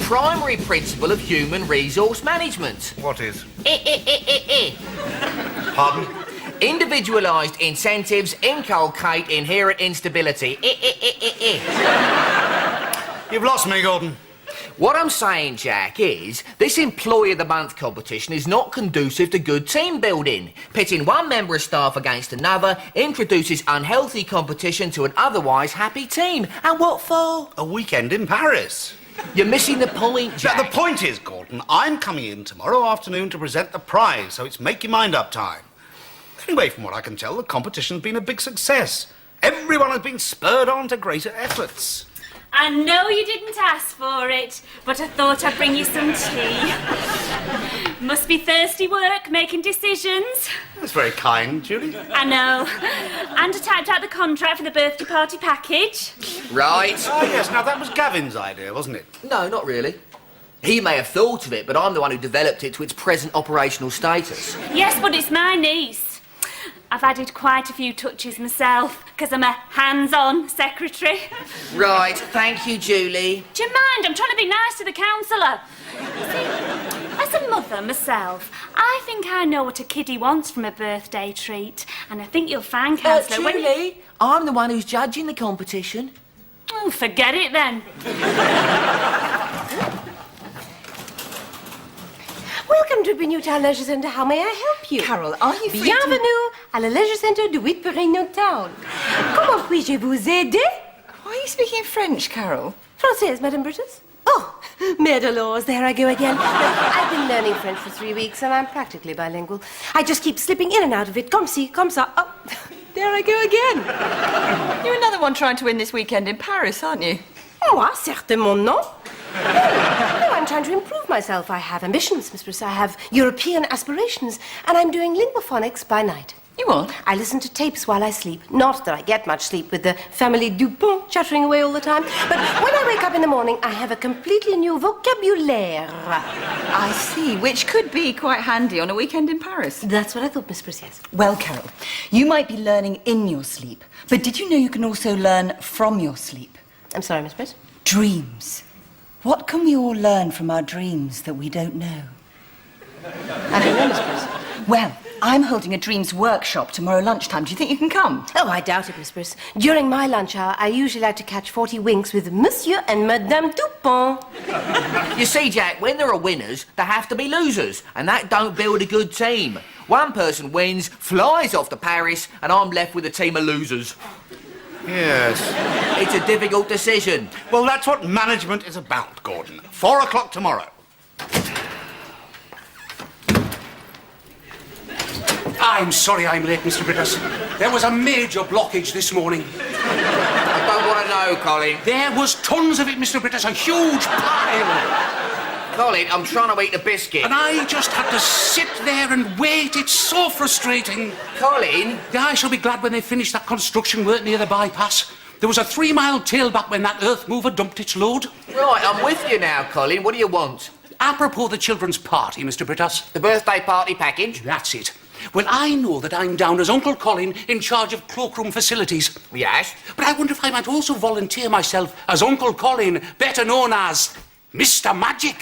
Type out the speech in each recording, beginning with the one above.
primary principle of human resource management. What is? I. Pardon? Individualised incentives inculcate inherent instability. You've lost me, Gordon. What I'm saying, Jack, is this Employee of the Month competition is not conducive to good team building. Pitting one member of staff against another introduces unhealthy competition to an otherwise happy team. And what for? A weekend in Paris. You're missing the point, Jack. The point is, Gordon, I'm coming in tomorrow afternoon to present the prize, so it's make your mind up time. Anyway, from what I can tell, the competition's been a big success. Everyone has been spurred on to greater efforts. I know you didn't ask for it, but I thought I'd bring you some tea. Must be thirsty work, making decisions. That's very kind, Julie. I know. And I typed out the contract for the birthday party package. Right. Oh, yes, now that was Gavin's idea, wasn't it? No, not really. He may have thought of it, but I'm the one who developed it to its present operational status. Yes, but it's my niece. I've added quite a few touches myself, because I'm a hands-on secretary. Right, thank you, Julie. Do you mind? I'm trying to be nice to the councillor. See, as a mother myself, I think I know what a kiddie wants from a birthday treat. And I think you'll find, councillor, Julie, I'm the one who's judging the competition. Oh, forget it then. Welcome to Bienvenue Leisure Centre. How may I help you? Carol, are you free Bienvenue à la Leisure Centre de Whitbury, Newtown. Comment puis-je vous aider? Why are you speaking French, Carol? Française, Madame Brittas? Oh, Mère Dolores, there I go again. I've been learning French for 3 weeks and I'm practically bilingual. I just keep slipping in and out of it. Comme ci, comme ça. Oh, there I go again. You're another one trying to win this weekend in Paris, aren't you? Moi, certainement non. No, I'm trying to improve myself. I have ambitions, Miss Briss. I have European aspirations, and I'm doing linguaphonics by night. You what? I listen to tapes while I sleep. Not that I get much sleep with the family Dupont chattering away all the time, but when I wake up in the morning, I have a completely new vocabulaire. I see, which could be quite handy on a weekend in Paris. That's what I thought, Miss Briss, yes. Well, Carol, you might be learning in your sleep, but did you know you can also learn from your sleep? I'm sorry, Miss Briss. Dreams. What can we all learn from our dreams that we don't know? I don't know, Miss Briss. Well, I'm holding a dreams workshop tomorrow lunchtime. Do you think you can come? Oh, I doubt it, Miss Briss. During my lunch hour, I usually like to catch 40 winks with Monsieur and Madame Dupont. You see, Jack, when there are winners, there have to be losers, and that don't build a good team. One person wins, flies off to Paris, and I'm left with a team of losers. Yes. It's a difficult decision. Well, that's what management is about, Gordon. 4 o'clock tomorrow. I'm sorry I'm late, Mr. Brittas. There was a major blockage this morning. I don't want to know, Colin. There was tons of it, Mr. Brittas, a huge pile. Colin, I'm trying to eat a biscuit. And I just had to sit there and wait. It's so frustrating. Colin? Yeah, I shall be glad when they finish that construction work near the bypass. There was a 3-mile tailback when that earth mover dumped its load. Right, I'm with you now, Colin. What do you want? Apropos the children's party, Mr. Brittas. The birthday party package? That's it. Well, I know that I'm down as Uncle Colin in charge of cloakroom facilities. Yes? But I wonder if I might also volunteer myself as Uncle Colin, better known as Mr. Magic.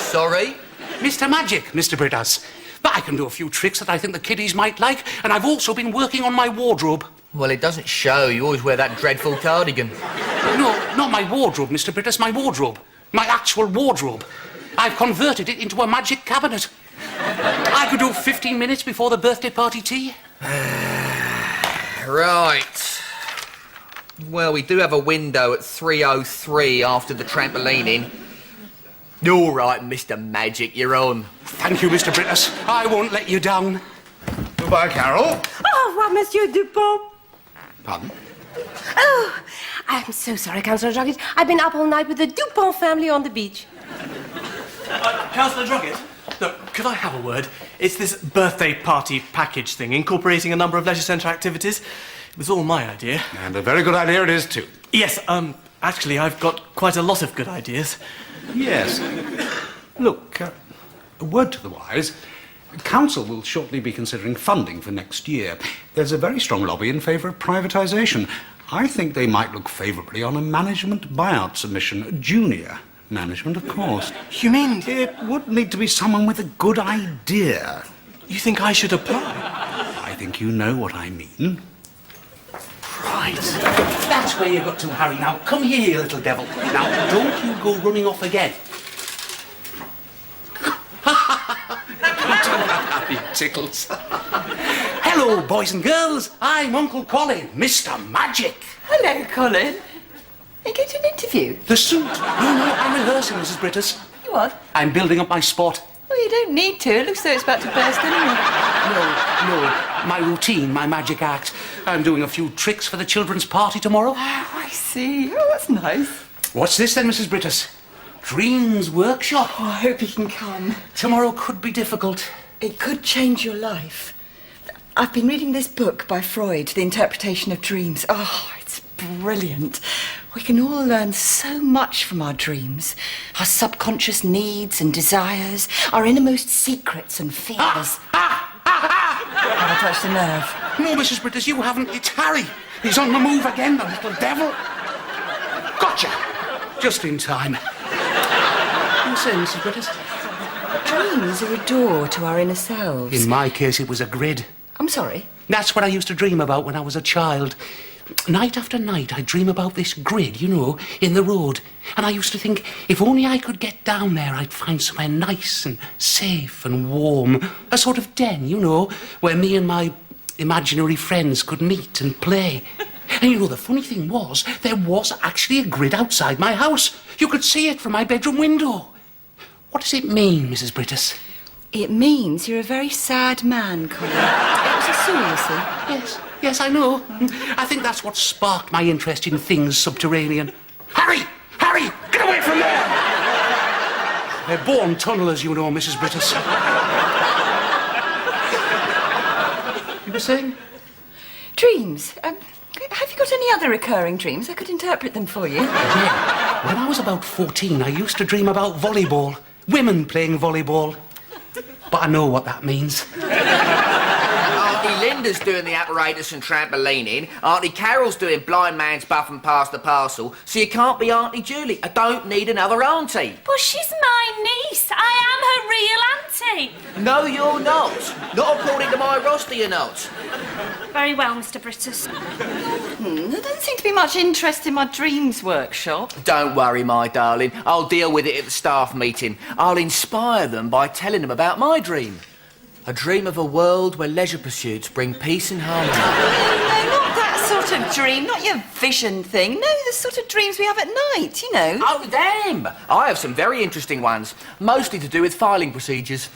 Sorry? Mr. Magic, Mr. Brittas. But I can do a few tricks that I think the kiddies might like, and I've also been working on my wardrobe. Well, it doesn't show. You always wear that dreadful cardigan. No, not my wardrobe, Mr. Brittas, my wardrobe. My actual wardrobe. I've converted it into a magic cabinet. I could do 15 minutes before the birthday party tea. Right. Well, we do have a window at 3:03 after the trampolining. All right, Mr. Magic, you're on. Thank you, Mr. Brittas. I won't let you down. Goodbye, Carol. Au revoir, Monsieur Dupont. Pardon? Oh, I'm so sorry, Councillor Droggett. I've been up all night with the Dupont family on the beach. Councillor Droggett? Look, could I have a word? It's this birthday party package thing, incorporating a number of leisure centre activities. It was all my idea. And a very good idea it is, too. Yes, actually, I've got quite a lot of good ideas. Yes. Look, a word to the wise. Council will shortly be considering funding for next year. There's a very strong lobby in favour of privatisation. I think they might look favourably on a management buyout submission. Junior management, of course. You mean... It would need to be someone with a good idea. You think I should apply? I think you know what I mean. Right. That's where you got to, Harry. Now, come here, you little devil. Now, don't you go running off again. Harry tickles. Hello, boys and girls. I'm Uncle Colin, Mr. Magic. Hello, Colin. Are you going to an interview? The suit. No, I'm rehearsing, Mrs. Brittas. You what? I'm building up my spot. Well, you don't need to. It looks as though it's about to burst anyway. No, my routine, my magic act. I'm doing a few tricks for the children's party tomorrow. Oh, I see. Oh, that's nice. What's this then, Mrs. Brittas? Dreams workshop. Oh, I hope you can come. Tomorrow could be difficult. It could change your life. I've been reading this book by Freud, The Interpretation of Dreams. Oh, it's brilliant. We can all learn so much from our dreams. Our subconscious needs and desires, our innermost secrets and fears. I touched a nerve. No, Mrs. Brittas, you haven't. It's Harry. He's on the move again, the little devil. Gotcha. Just in time. You say, Mrs. Brittas? Dreams are a door to our inner selves. In my case, it was a grid. I'm sorry. That's what I used to dream about when I was a child. Night after night, I'd dream about this grid, you know, in the road. And I used to think, if only I could get down there, I'd find somewhere nice and safe and warm. A sort of den, you know, where me and my imaginary friends could meet and play. And you know, the funny thing was, there was actually a grid outside my house. You could see it from my bedroom window. What does it mean, Mrs. Brittas? It means you're a very sad man, Colin. It was a sewer, you see. Yes, I know. I think that's what sparked my interest in things subterranean. Harry! Get away from there! They're born tunnellers, you know, Mrs. Brittas. You were saying? Dreams. Have you got any other recurring dreams? I could interpret them for you. Yeah. When I was about 14, I used to dream about volleyball. Women playing volleyball. But I know what that means. Auntie Linda's doing the apparatus and trampolining. Auntie Carol's doing blind man's buff and pass the parcel. So you can't be Auntie Julie. I don't need another auntie. Well, she's my niece. I am her real auntie. No, you're not. Not according to my roster, you're not. Very well, Mr. Brittas. There doesn't seem to be much interest in my dreams workshop. Don't worry, my darling. I'll deal with it at the staff meeting. I'll inspire them by telling them about my dream. A dream of a world where leisure pursuits bring peace and harmony. No, not that sort of dream. Not your vision thing. No, the sort of dreams we have at night, you know. Oh, them! I have some very interesting ones, mostly to do with filing procedures.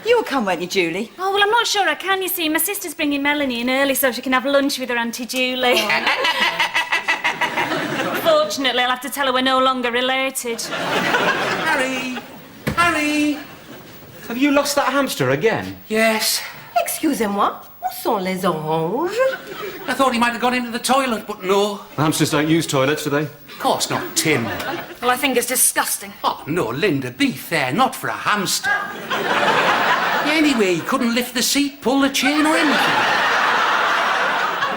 You'll come, won't you, Julie? Oh, well, I'm not sure I can, you see. My sister's bringing Melanie in early so she can have lunch with her Auntie Julie. Fortunately, I'll have to tell her we're no longer related. Harry! Have you lost that hamster again? Yes. Excusez-moi, où sont les oranges? I thought he might have gone into the toilet, but no. Hamsters don't use toilets, do they? Of course not, Tim. Well, I think it's disgusting. Oh, no, Linda, be fair, not for a hamster. Anyway, he couldn't lift the seat, pull the chain or anything.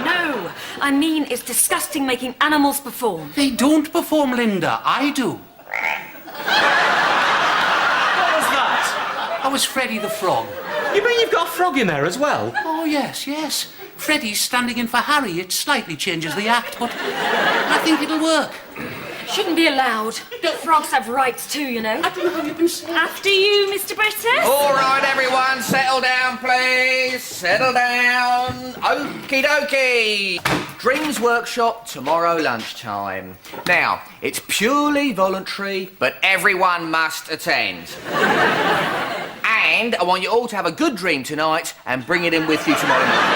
No, I mean it's disgusting making animals perform. They don't perform, Linda. I do. What was that? I was Freddy the Frog. You mean you've got a frog in there as well? Oh, yes. Freddy's standing in for Harry. It slightly changes the act, but I think it'll work. Shouldn't be allowed. Frogs have rights too, you know. I don't know how you've been saying. After you, Mr. Brittas. All right, everyone, settle down, please. Settle down. Okie dokie. Dreams Workshop tomorrow lunchtime. Now, it's purely voluntary, but everyone must attend. And I want you all to have a good dream tonight and bring it in with you tomorrow morning.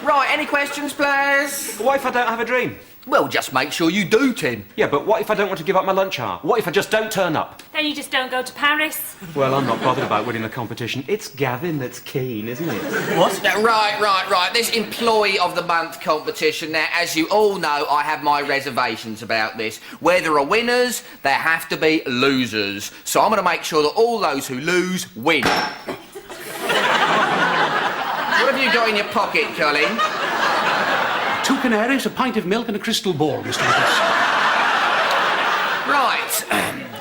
Right, any questions, please? What if I don't have a dream? Well, just make sure you do, Tim. Yeah, but what if I don't want to give up my lunch hour? What if I just don't turn up? Then you just don't go to Paris. Well, I'm not bothered about winning the competition. It's Gavin that's keen, isn't it? What? Right. This Employee of the Month competition. Now, as you all know, I have my reservations about this. Where there are winners, there have to be losers. So I'm going to make sure that all those who lose win. What have you got in your pocket, Colin? 2 canaries, a pint of milk and a crystal ball, Mr. Brittas. Right.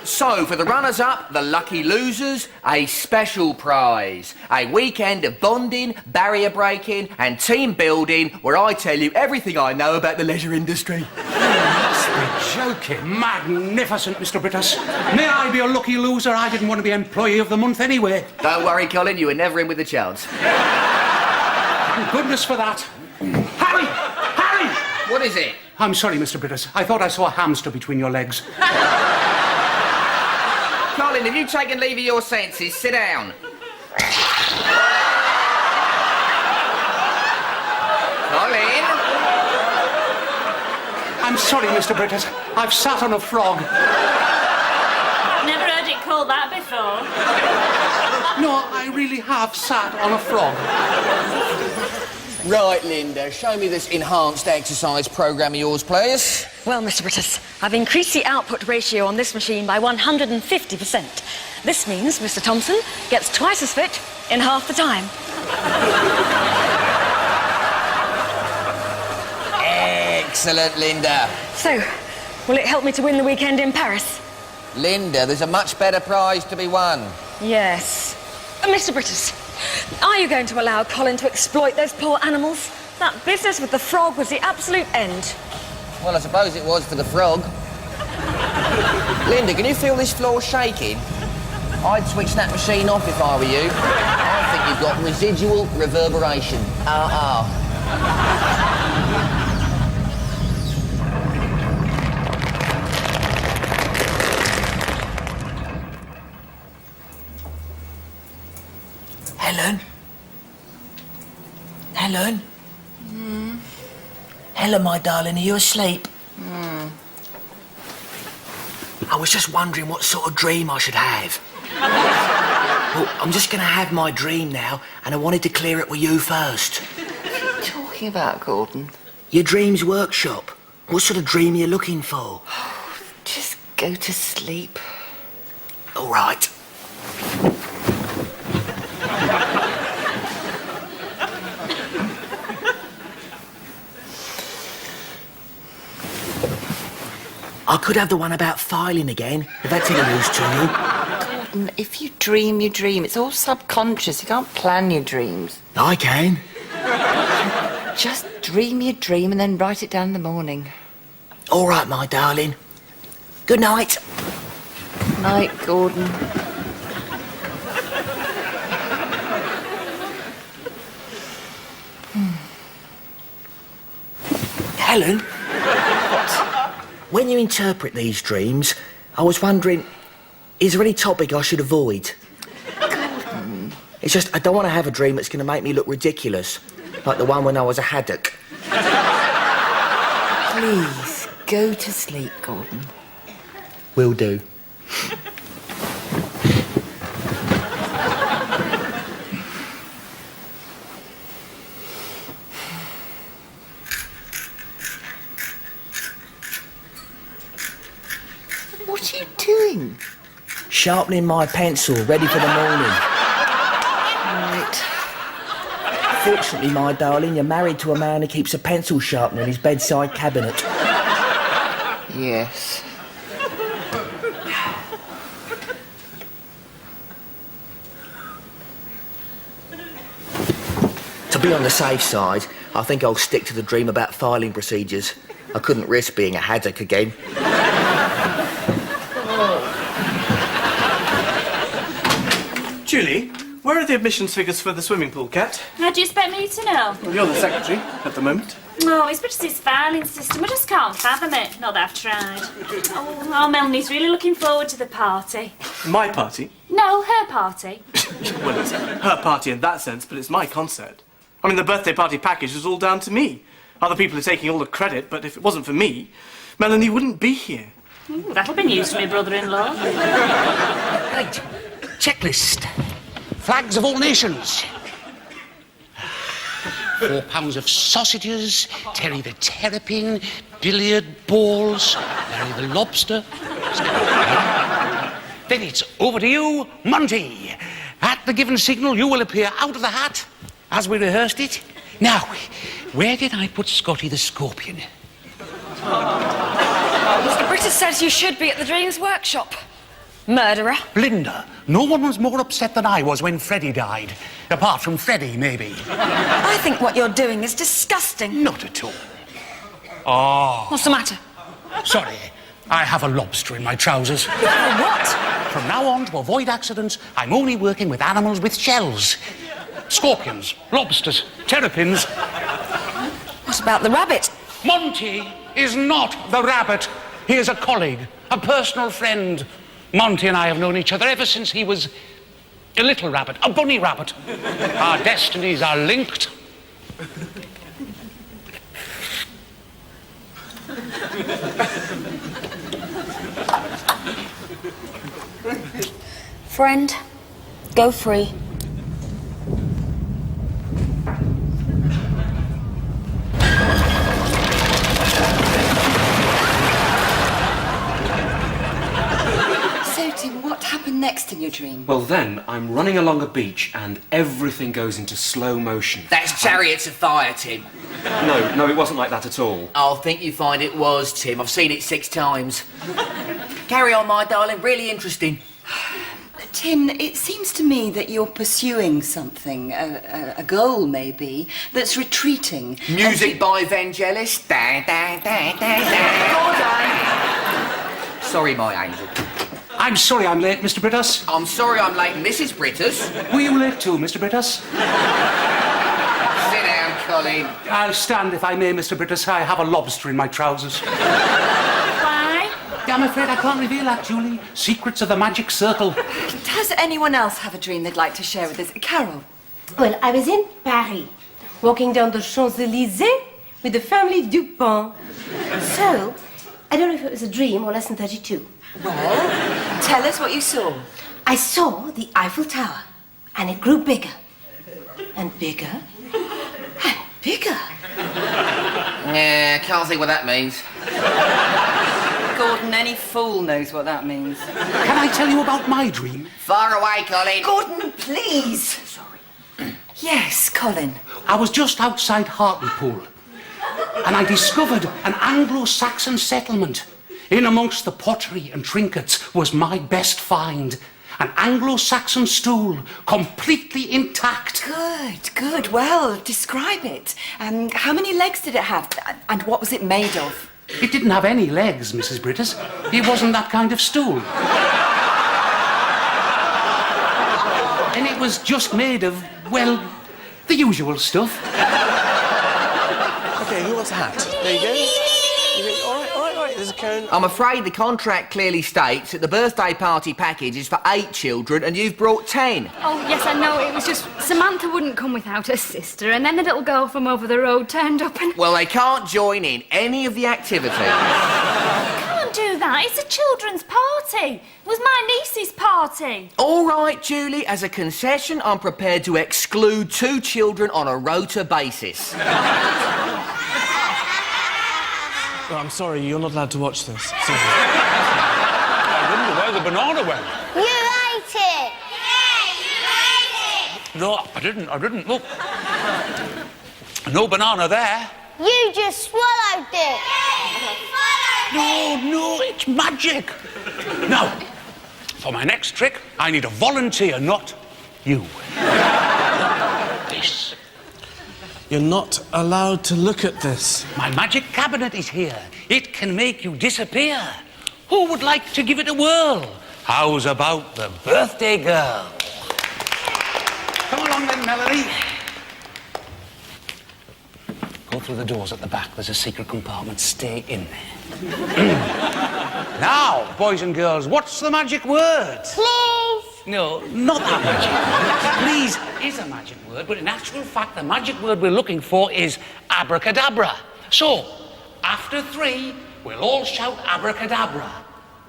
So, for the runners-up, the lucky losers, a special prize. A weekend of bonding, barrier breaking and team building where I tell you everything I know about the leisure industry. You're joking. Magnificent, Mr. Brittas. May I be a lucky loser? I didn't want to be Employee of the Month anyway. Don't worry, Colin, you were never in with a chance. Thank goodness for that. Harry! Harry! What is it? I'm sorry, Mr. Brittas. I thought I saw a hamster between your legs. Colin, have you taken leave of your senses? Sit down. Colin? I'm sorry, Mr. Brittas. I've sat on a frog. I've never heard it called that before. No, I really have sat on a frog. Right, Linda, show me this enhanced exercise programme of yours, please. Well, Mr. Brittas, I've increased the output ratio on this machine by 150%. This means Mr. Thompson gets twice as fit in half the time. Excellent, Linda. So, will it help me to win the weekend in Paris? Linda, there's a much better prize to be won. Yes. Mr. Brittas, are you going to allow Colin to exploit those poor animals? That business with the frog was the absolute end. Well, I suppose it was for the frog. Linda, can you feel this floor shaking? I'd switch that machine off if I were you. I think you've got residual reverberation. Helen? Helen? Helen, my darling, are you asleep? I was just wondering what sort of dream I should have. Well, I'm just going to have my dream now, and I wanted to clear it with you first. What are you talking about, Gordon? Your dreams workshop. What sort of dream are you looking for? Just go to sleep. All right. I could have the one about filing again, if that's any use to you. Gordon, if you dream, you dream. It's all subconscious. You can't plan your dreams. I can. Just dream your dream and then write it down in the morning. All right, my darling. Good night. Night, Gordon. Helen? What? When you interpret these dreams, I was wondering, is there any topic I should avoid? Gordon. It's just, I don't want to have a dream that's going to make me look ridiculous, like the one when I was a haddock. Please, go to sleep, Gordon. Will do. What are you doing? Sharpening my pencil, ready for the morning. Right. Fortunately, my darling, you're married to a man who keeps a pencil sharpener in his bedside cabinet. Yes. To be on the safe side, I think I'll stick to the dream about filing procedures. I couldn't risk being a haddock again. Julie, where are the admissions figures for the swimming pool, Cat? How do you expect me to know? Well, you're the secretary at the moment. Oh, it's because it's filing system. I just can't fathom it. Not that I've tried. Oh, Melanie's really looking forward to the party. My party? No, her party. Well, it's her party in that sense, but it's my concert. I mean, the birthday party package was all down to me. Other people are taking all the credit, but if it wasn't for me, Melanie wouldn't be here. Ooh, that'll be news to my brother-in-law. Right. Checklist. Flags of all nations. 4 pounds of sausages, Terry the terrapin, billiard balls, Larry the lobster. Then it's over to you, Monty. At the given signal, you will appear out of the hat as we rehearsed it. Now, where did I put Scotty the Scorpion? Mr. Brittas says you should be at the Dreams Workshop. Murderer. Linda, no one was more upset than I was when Freddie died. Apart from Freddie, maybe. I think what you're doing is disgusting. Not at all. Oh. What's the matter? Sorry, I have a lobster in my trousers. What? From now on, to avoid accidents, I'm only working with animals with shells. Scorpions, lobsters, terrapins. What about the rabbit? Monty is not the rabbit. He is a colleague, a personal friend. Monty and I have known each other ever since he was a little rabbit, a bunny rabbit. Our destinies are linked. Friend, go free. So, Tim, what happened next in your dream? Well, then, I'm running along a beach and everything goes into slow motion. That's Chariots of Fire, Tim. No, it wasn't like that at all. I'll think you find it was, Tim. I've seen it 6 times. Carry on, my darling. Really interesting. Tim, it seems to me that you're pursuing something, a goal maybe, that's retreating. Music by Vangelis. Da, da, da, da, da. Sorry, my angel. I'm sorry I'm late, Mr. Brittas. I'm sorry I'm late, Mrs. Brittas. Were you late too, Mr. Brittas? Sit down, Colin. I'll stand if I may, Mr. Brittas. I have a lobster in my trousers. Why? I'm afraid I can't reveal that, Julie. Secrets of the magic circle. Does anyone else have a dream they'd like to share with us? Carol? Well, I was in Barrie, walking down the Champs-Élysées with the family Dupont. So, I don't know if it was a dream or lesson 32. Well, tell us what you saw. I saw the Eiffel Tower, and it grew bigger, and bigger, and bigger. Yeah, can't see what that means. Gordon, any fool knows what that means. Can I tell you about my dream? Far away, Colin. Gordon, please. Sorry. Yes, Colin. I was just outside Hartlepool, and I discovered an Anglo-Saxon settlement. In amongst the pottery and trinkets was my best find. An Anglo-Saxon stool, completely intact. Good. Well, describe it. How many legs did it have? And what was it made of? It didn't have any legs, Mrs. Brittas. It wasn't that kind of stool. And it was just made of, well, the usual stuff. Okay, who wants a hat? There you go. All right. There's a cone. I'm afraid the contract clearly states that the birthday party package is for 8 children and you've brought 10. Oh, yes, I know. It was just Samantha wouldn't come without her sister, and then the little girl from over the road turned up and... Well, they can't join in any of the activities. Can't do that. It's a children's party. It was my niece's party. All right, Julie, as a concession, I'm prepared to exclude 2 children on a rota basis. Oh, I'm sorry, you're not allowed to watch this. Sorry. I wonder where the banana went. You ate it! No, I didn't. Look. No banana there. You just swallowed it! No, it's magic. Now, for my next trick, I need a volunteer, not you. This. You're not allowed to look at this. My magic cabinet is here. It can make you disappear. Who would like to give it a whirl? How's about the birthday girl? Come along then, Melanie. Go through the doors at the back. There's a secret compartment. Stay in there. Now, boys and girls, what's the magic word? Please! No, not that magic word. Please is a magic word, but in actual fact, the magic word we're looking for is abracadabra. So, after 3, we'll all shout abracadabra.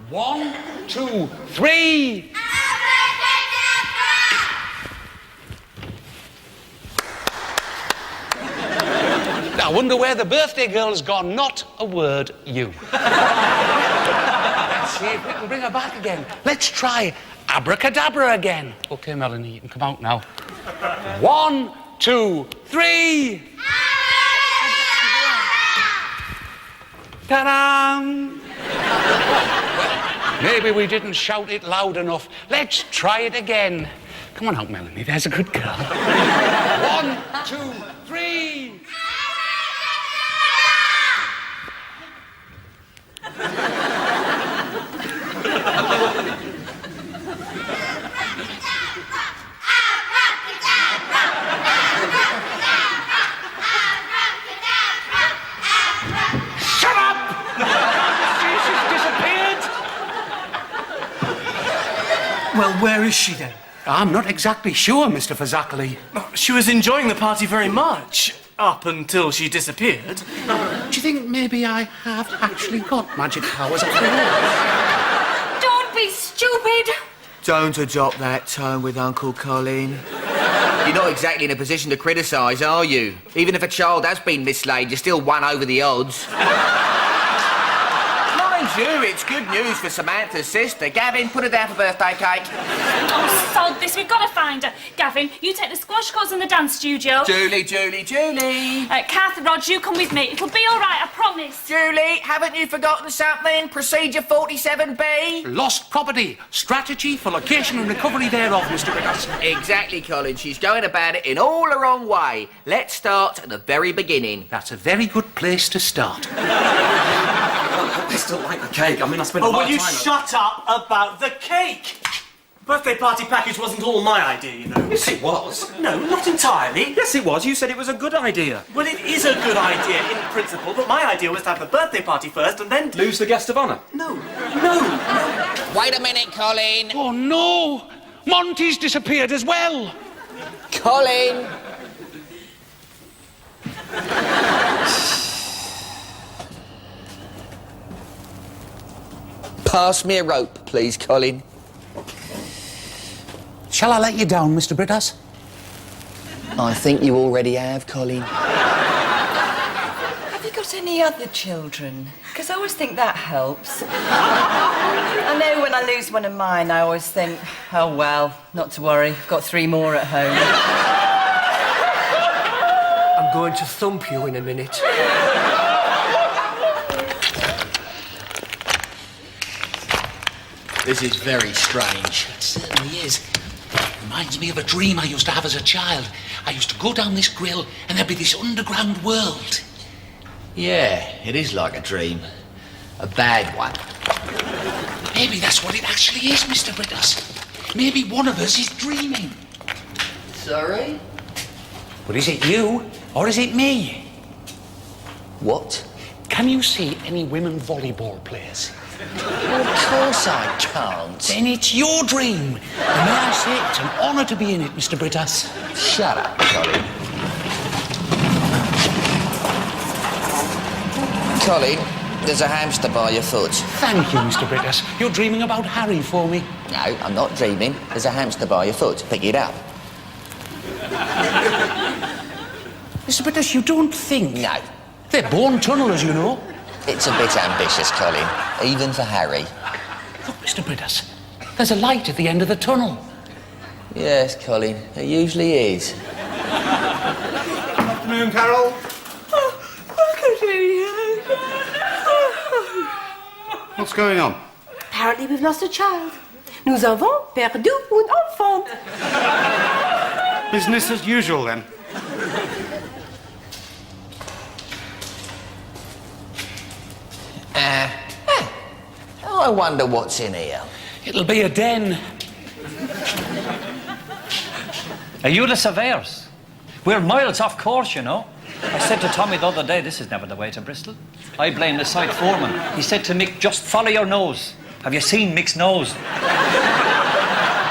1, 2, 3. I wonder where the birthday girl has gone. Not a word, you. Let's see if we can bring her back again. Let's try abracadabra again. Okay, Melanie, you can come out now. 1, 2, 3. Ta-da! Maybe we didn't shout it loud enough. Let's try it again. Come on out, Melanie. There's a good girl. 1, 2, 3. Shut up! She's disappeared. Well, where is she then? I'm not exactly sure, Mr. Fazakerly. She was enjoying the party very much, up until she disappeared. Do you think maybe I have actually got magic powers after all? Don't be stupid. Don't adopt that tone with Uncle Colin. You're not exactly in a position to criticise, are you? Even if a child has been mislaid, you're still one over the odds. Mind you, it's good news for Samantha's sister. Gavin, put her down for birthday cake. Oh, sod this. We've got to find her. Gavin, you take the squash courts in the dance studio. Julie. Kath, Rog, you come with me. It'll be all right, I promise. Julie, haven't you forgotten something? Procedure 47B? Lost property. Strategy for location and recovery thereof, Mr. Brittas. Exactly, Colin. She's going about it in all the wrong way. Let's start at the very beginning. That's a very good place to start. I still like the cake. I mean, I spent a Oh, lot will of you time... shut up about the cake? Birthday party package wasn't all my idea, you know. Yes, it was. No, not entirely. Yes, it was. You said it was a good idea. Well, it is a good idea in principle, but my idea was to have the birthday party first and then... Lose the guest of honour. No. Wait a minute, Colin. Oh, no. Monty's disappeared as well. Colin. Pass me a rope, please, Colin. Shall I let you down, Mr. Brittas? I think you already have, Colin. Have you got any other children? Because I always think that helps. I know when I lose one of mine, I always think, oh, well, not to worry. I've got 3 more at home. I'm going to thump you in a minute. This is very strange. It certainly is. Reminds me of a dream I used to have as a child. I used to go down this grill and there'd be this underground world. Yeah, it is like a dream. A bad one. Maybe that's what it actually is, Mr. Brittas. Maybe one of us is dreaming. Sorry? But is it you or is it me? What? Can you see any women volleyball players? Well, of course I can't. Then it's your dream. And may I say, it's an honour to be in it, Mr. Brittas. Shut up, Colin. Colin, there's a hamster by your foot. Thank you, Mr. Brittas. You're dreaming about Harry for me. No, I'm not dreaming. There's a hamster by your foot. Pick it up. Mr. Brittas, you don't think... No. They're born tunnellers, you know. It's a bit ambitious, Colin. Even for Harry. Look, Mr. Brittas, there's a light at the end of the tunnel. Yes, Colin. It usually is. Good afternoon, Carol. What's going on? Apparently we've lost a child. Nous avons perdu un enfant. Business as usual, then. I wonder what's in here. It'll be a den. Are you the surveyors? We're miles off course, you know. I said to Tommy the other day, this is never the way to Bristol. I blame the site foreman. He said to Mick, just follow your nose. Have you seen Mick's nose?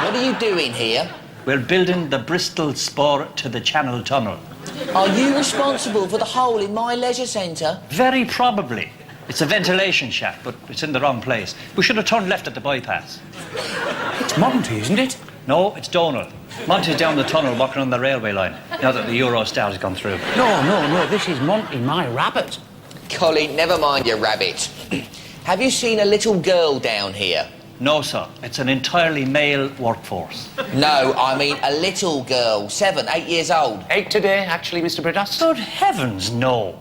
What are you doing here? We're building the Bristol spur to the Channel Tunnel. Are you responsible for the hole in my leisure centre? Very probably. It's a ventilation shaft, but it's in the wrong place. We should have turned left at the bypass. It's Monty, isn't it? No, it's Donald. Monty's down the tunnel walking on the railway line, now that the Eurostar has gone through. No, this is Monty, my rabbit. Colin, never mind your rabbit. Have you seen a little girl down here? No, sir. It's an entirely male workforce. No, I mean a little girl, 7, 8 years old. 8 today, actually, Mr. Brittas. Good heavens, no.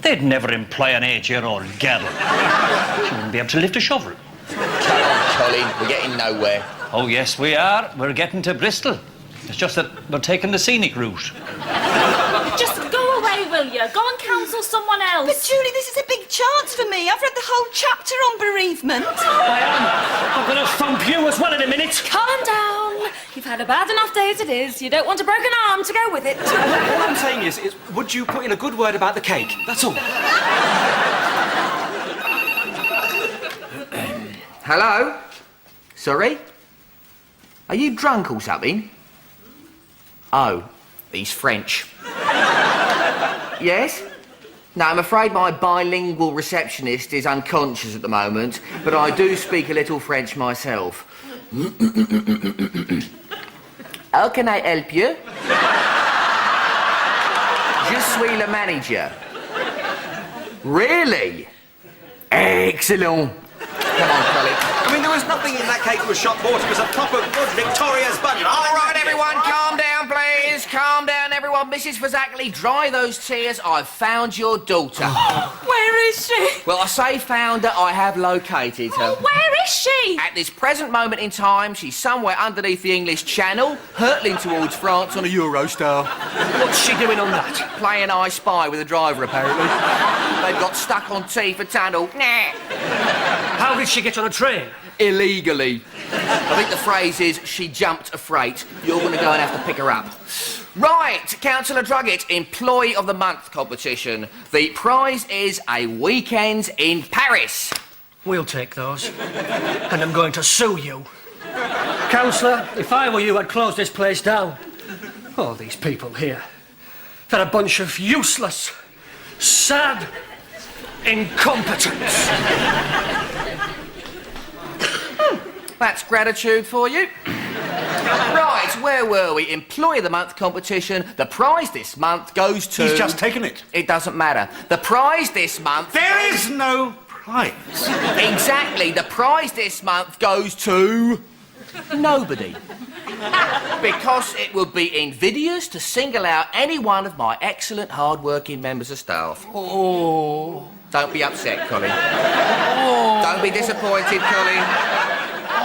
They'd never employ an 8-year-old girl. She wouldn't be able to lift a shovel. Come on, Colin, we're getting nowhere. Oh, yes, we are. We're getting to Bristol. It's just that we're taking the scenic route. Just go away, will you? Go and counsel someone else. But Julie, this is a big chance for me. I've read the whole chapter on bereavement. I am. I'm going to thump you as well in a minute. Calm down. You've had a bad enough day as it is. You don't want a broken arm to go with it. All I'm saying is, would you put in a good word about the cake? That's all. Hello? Sorry? Are you drunk or something? Oh, he's French. Yes? No, I'm afraid my bilingual receptionist is unconscious at the moment, but I do speak a little French myself. How can I help you? Je suis le manager. Really? Excellent. Come on, Colin. I mean, there was nothing in that cake that was shot bought. It was a proper good Victoria's button. All right, everyone, calm down, please. Calm down, everyone. Mrs. Fazackley, dry those tears. I've found your daughter. Where is she? Well, I say found her, I have located her. Oh, where is she? At this present moment in time, she's somewhere underneath the English Channel, hurtling towards France on a Eurostar. What's she doing on that? Playing I Spy with the driver, apparently. They've got stuck on T for tunnel. Nah. How did she get on a train? Illegally. I think the phrase is, she jumped a freight. You're going to go and have to pick her up. Right, Councillor Druggett, Employee of the Month competition. The prize is a weekend in Paris. We'll take those. And I'm going to sue you. Councillor, if I were you, I'd close this place down. All these people here. They're a bunch of useless, sad incompetents. That's gratitude for you. Right, where were we? Employee of the Month competition. The prize this month goes to... He's just taken it. It doesn't matter. The prize this month... There is no prize. Exactly. The prize this month goes to... nobody. Because it would be invidious to single out any one of my excellent, hard-working members of staff. Oh. Don't be upset, Colin. Oh. Don't be disappointed, Colin.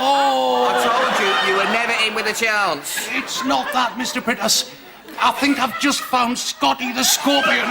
Oh! I told you, you were never in with a chance. It's not that, Mr. Brittas. I think I've just found Scotty the Scorpion.